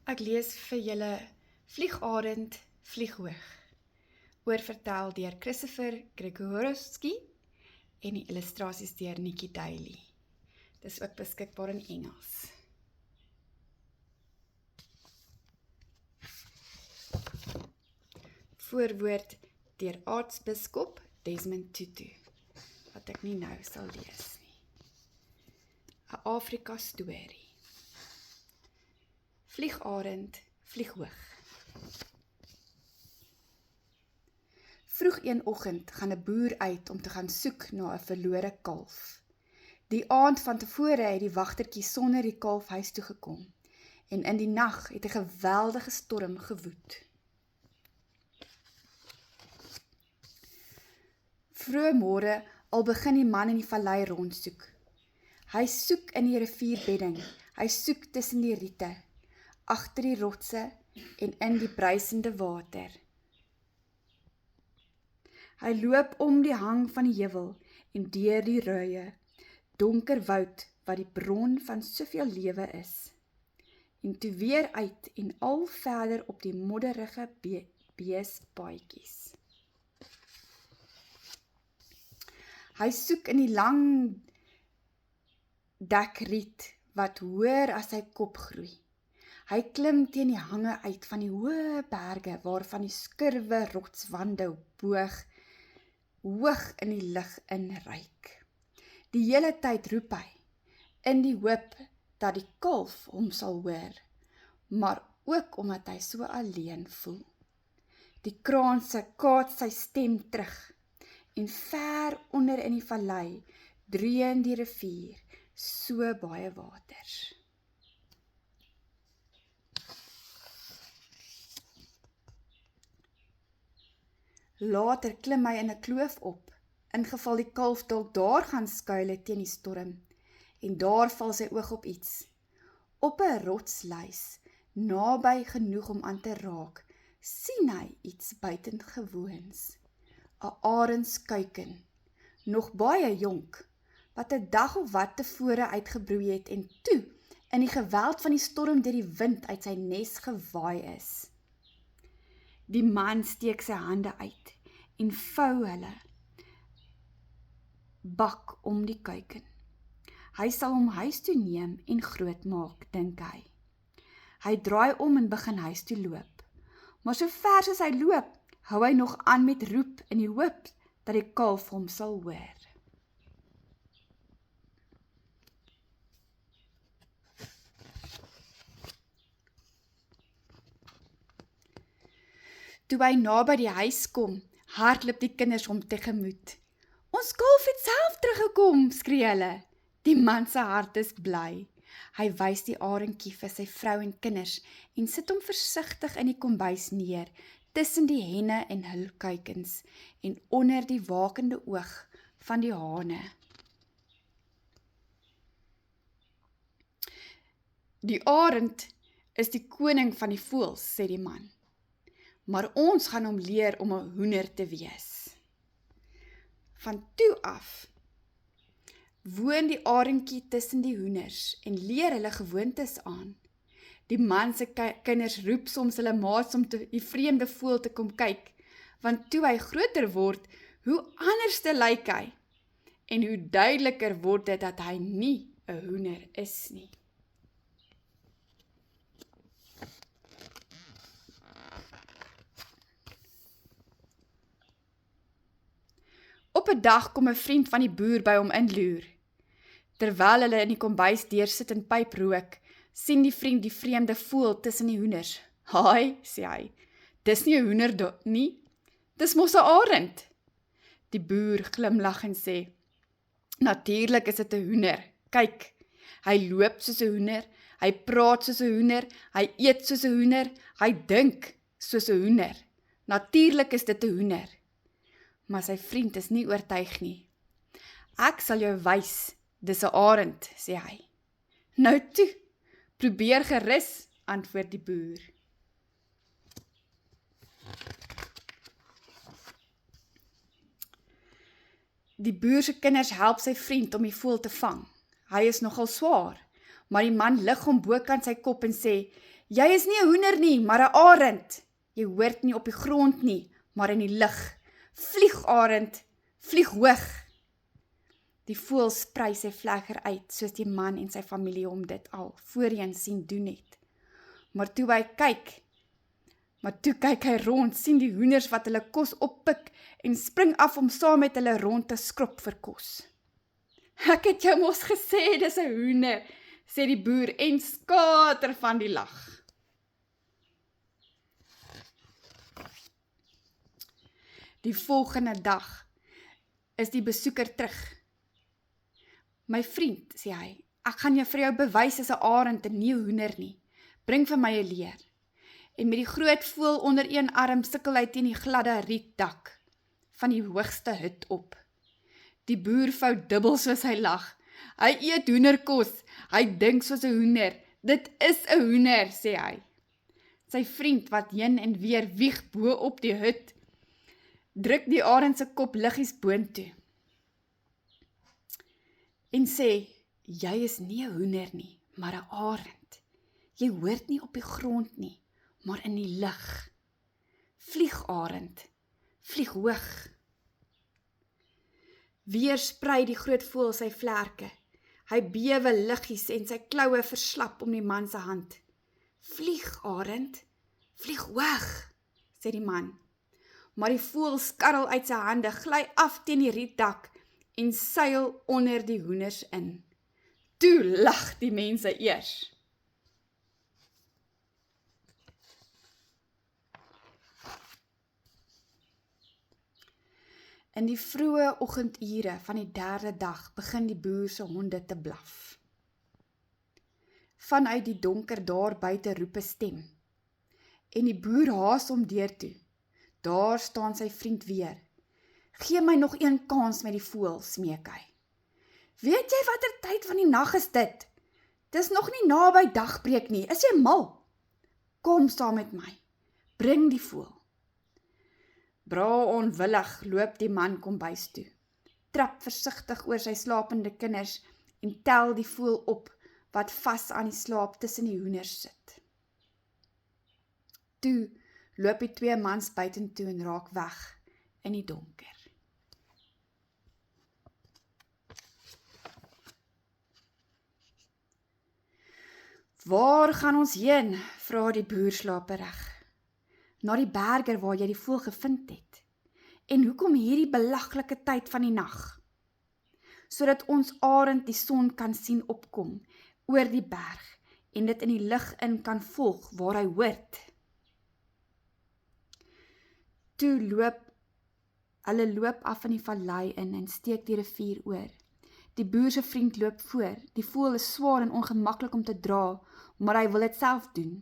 Ek lees vir julle Vliegarend, Vlieghoog, oorvertel deur Christopher Gregorowski en die illustrasies deur Nikki Daly. Dis ook beskikbaar in Engels. Voorwoord deur aartsbiskop Desmond Tutu, wat ek nie nou sal lees nie. 'n Afrika storie. Vliegarend, Vlieghoog. Vroeg een oggend gaan 'n boer uit om te gaan soek na 'n verlore kalf. Die aand van tevore het die wagtertjie sonder die kalf huis toe gekom en in die nag het 'n geweldige storm gewoed. Vroeg môre al begin die man in die vallei rondsoek. Hy soek in die rivierbedding, hy soek tussen die riete, agter die rotse en in die bruisende water. Hy loop om die hang van die heuwel en deur die ruie, donker woud wat die bron van soveel lewe is. En toe weer uit en al verder op die modderige beespaadjies. Hy soek in die lang dekriet wat hoër as sy kop groei. Hy klim teen die hange uit van die hoë berge waarvan die skurwe rotswande boog hoog in die lug inreik. Die hele tyd roep hy, in die hoop dat die kalf hom sal hoor, maar ook omdat hy so alleen voel. Die kraanse kaats sy stem terug, en ver onder in die vallei dreun die rivier so baie waters. Later klim hy in 'n kloof op, ingeval die kalf dalk daar gaan skuile teen die storm, en daar val sy oog op iets. Op 'n rotsluis, naby genoeg om aan te raak, sien hy iets buitengewoons. 'n arendskuiken, nog baie jonk, wat 'n dag of wat tevore uitgebroei het en toe in die geweld van die storm deur die wind uit sy nes gewaai is. Die man steek sy hande uit en vou hulle bak om die kuiken. Hy sal hom huis toe neem en groot maak, dink hy. Hy draai om en begin huis toe loop. Maar so ver soos hy loop, hou hy nog aan met roep in die hoop dat die kalf hom sal hoor. Toe hy naby die huis kom, hardloop die kinders hom tegemoet. "Ons kalf het self teruggekom," skree hulle. Die man se hart is bly. Hy wys die arendjie vir sy vrou en kinders en sit hom versigtig in die kombuis neer, tussen die henne en hul kuikens en onder die wakende oog van die hane. Die arend is die koning van die voëls, sê die man. Maar ons gaan hom leer om 'n hoender te wees. Van toe af woon die arendjie tussen die hoenders en leer hulle gewoontes aan. Die man se kinders roep soms hulle maats om die vreemde voël te kom kyk, want toe hy groter word, hoe anderste lyk hy, en hoe duideliker word dit dat hy nie 'n hoender is nie. Op 'n dag kom 'n vriend van die boer by hom inloer. Terwyl hulle in die kombuis deursit en pyp rook, sien die vriend die vreemde voël tussen die hoenders. "Haai," sê hy, "dis nie 'n hoender nie, dis mos 'n arend." Die boer glimlag en sê, "Natuurlik is dit 'n hoender. Kyk, hy loop soos 'n hoender, hy praat soos 'n hoender, hy eet soos 'n hoender, hy dink soos 'n hoender. Natuurlik is dit 'n hoender." Maar sy vriend is nie oortuig nie. "Ek sal jou wys, dis 'n arend," sê hy. "Nou toe, probeer gerus," antwoord die boer. Die boer se kinders help sy vriend om die voël te vang. Hy is nogal swaar, maar die man lig hom bokant sy kop en sê, Jy is nie 'n hoender nie, maar 'n arend. Jy hoort nie op die grond nie, maar in die lug. Vlieg, arend, vlieg hoog. Die voël sprei sy vlegger uit, soos die man en sy familie hom dit al voorheen sien doen het. Maar toe kyk hy rond, sien die hoenders wat hulle kos oppik en spring af om saam met hulle rond te skrob vir kos. Ek het jou mos gesê, dis 'n hoender, sê die boer en skater van die lag. Die volgende dag is die besoeker terug. My vriend, sê hy, ek gaan jou vir jou bewys as 'n arend en nie 'n hoender nie. Bring vir my 'n leer. En met die groot voël onder een arm sukkel hy teen die gladde rietdak van die hoogste hut op. Die boer vou dubbel soos hy lag. Hy eet hoenderkos, hy dink soos 'n hoender. Dit is 'n hoender, sê hy. Sy vriend wat heen en weer wieg bo op die hut, druk die arend se kop liggies boontoe en sê, jy is nie 'n hoender nie, maar 'n arend. Jy hoort nie op die grond nie, maar in die lug. Vlieg, arend, vlieg hoog. Weer sprei die groot voël sy vlerke. Hy bewe liggies en sy kloue verslap om die man se hand. Vlieg, arend, vlieg hoog, sê die man. Maar die voël skarrel uit sy hande, gly af teen die rietdak en seil onder die hoenders in. Toe lag die mense eers. In die vroeë oggendure van die 3de dag begin die boer se honde te blaf. Vanuit die donker daar buite roep 'n stem. En die boer haas hom deur toe. Daar staan sy vriend weer. Gee my nog een kans met die voël, smeek hy. Weet jy watter tyd van die nag is dit? Dis nog nie naby dagbreek nie, is jy mal? Kom saam met my, bring die voël. Bra onwillig loop die man kombuis toe, trap versigtig oor sy slapende kinders en tel die voël op wat vas aan die slaap tussen die hoenders sit. Toe loop die 2 mans buitentoe en raak weg in die donker. Waar gaan ons heen? Vra die boer slaperig. Na die berge waar jy die voël gevind het. En hoekom hierdie belaglike tyd van die nag? Sodat ons arend die son kan sien opkom oor die berg en dit in die lug in kan volg waar hy hoort. Hulle loop af in die vallei in en steek die rivier oor. Die boer se vriend loop voor. Die voël is swaar en ongemaklik om te dra, maar hy wil dit self doen.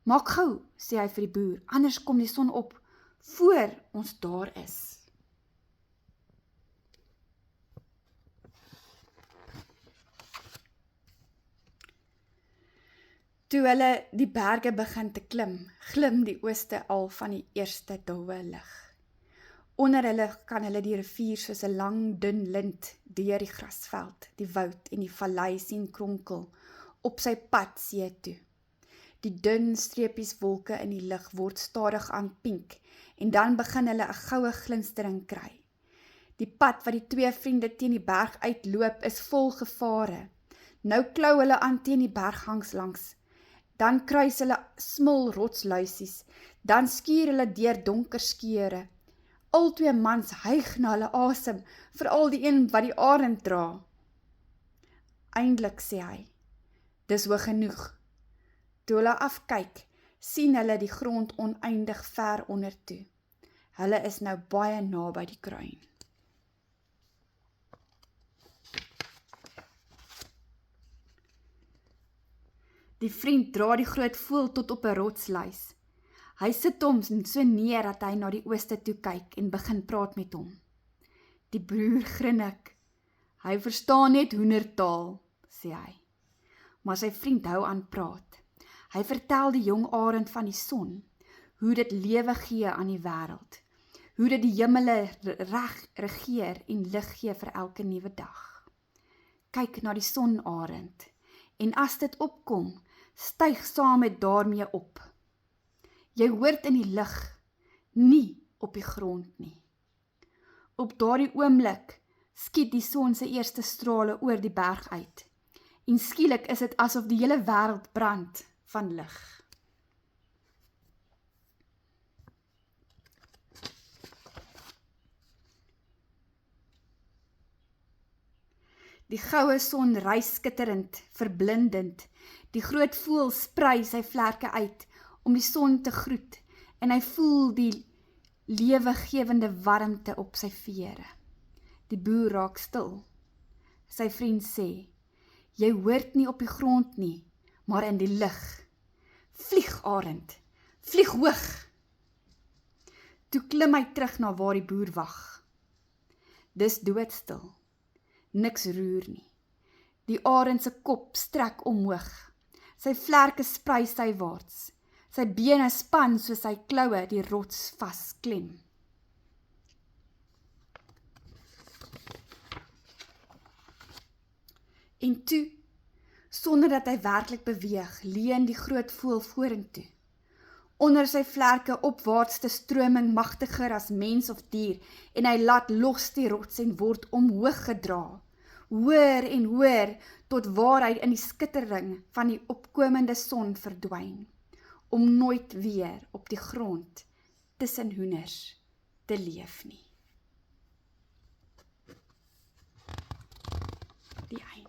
Maak gou, sê hy vir die boer, anders kom die son op voor ons daar is. Toe hulle die berge begin te klim, glim die ooste al van die eerste dowwe lig. Onder hulle kan hulle die rivier soos 'n lang dun lint deur die grasveld, die woud en die vallei sien kronkel op sy pad see toe. Die dun streepies wolke in die lug word stadig aan pink en dan begin hulle 'n goue glinstering kry. Die pad wat die 2 vriende teen die berg uitloop is vol gevare. Nou klou hulle aan teen die berghangs langs. Dan kruis hulle smil rotsluisies, dan skuur hulle deur donker skeure. Al 2 mans hyg na hulle asem, veral die een wat die arend dra. Eindelik sê hy, dis hoog genoeg. Toe hulle afkyk, sien hulle die grond oneindig ver onder toe. Hulle is nou baie naby die kruin. Die vriend dra die groot voël tot op 'n rotsluis. Hy sit hom so neer dat hy na die ooste toe kyk en begin praat met hom. Die broer grinnik. Hy verstaan net hoendertaal, sê hy. Maar sy vriend hou aan praat. Hy vertel die jong arend van die son, hoe dit lewe gee aan die wêreld, hoe dit die hemele reg regeer en lig gee vir elke nuwe dag. Kyk na die son, arend, en as dit opkom, styg saam met daarmee op. Jy hoort in die lug, nie op die grond nie. Op daardie oomblik skiet die son se eerste strale oor die berg uit. En skielik is dit asof die hele wêreld brand van lig. Die goue son rys skitterend, verblindend. Die groot voël sprei sy vlerke uit om die son te groet en hy voel die lewegewende warmte op sy vere. Die boer raak stil. Sy vriend sê, jy hoort nie op die grond nie, maar in die lug. Vlieg, arend, vlieg hoog. Toe klim hy terug na waar die boer wag. Dis doodstil. Niks roer nie. Die arend se kop strek omhoog. Sy vlerke sprei sywaarts. Sy bene span soos sy kloue die rots vasklem. En toe, sonder dat hy werklik beweeg, leun die groot voël vorentoe. Onder sy vlerke opwaarts te stroming magtiger as mens of dier, en hy laat los die rots en word omhoog gedra, hoër en hoër, tot waar hy in die skittering van die opkomende son verdwyn, om nooit weer op die grond tussen hoenders te leef nie. Die einde.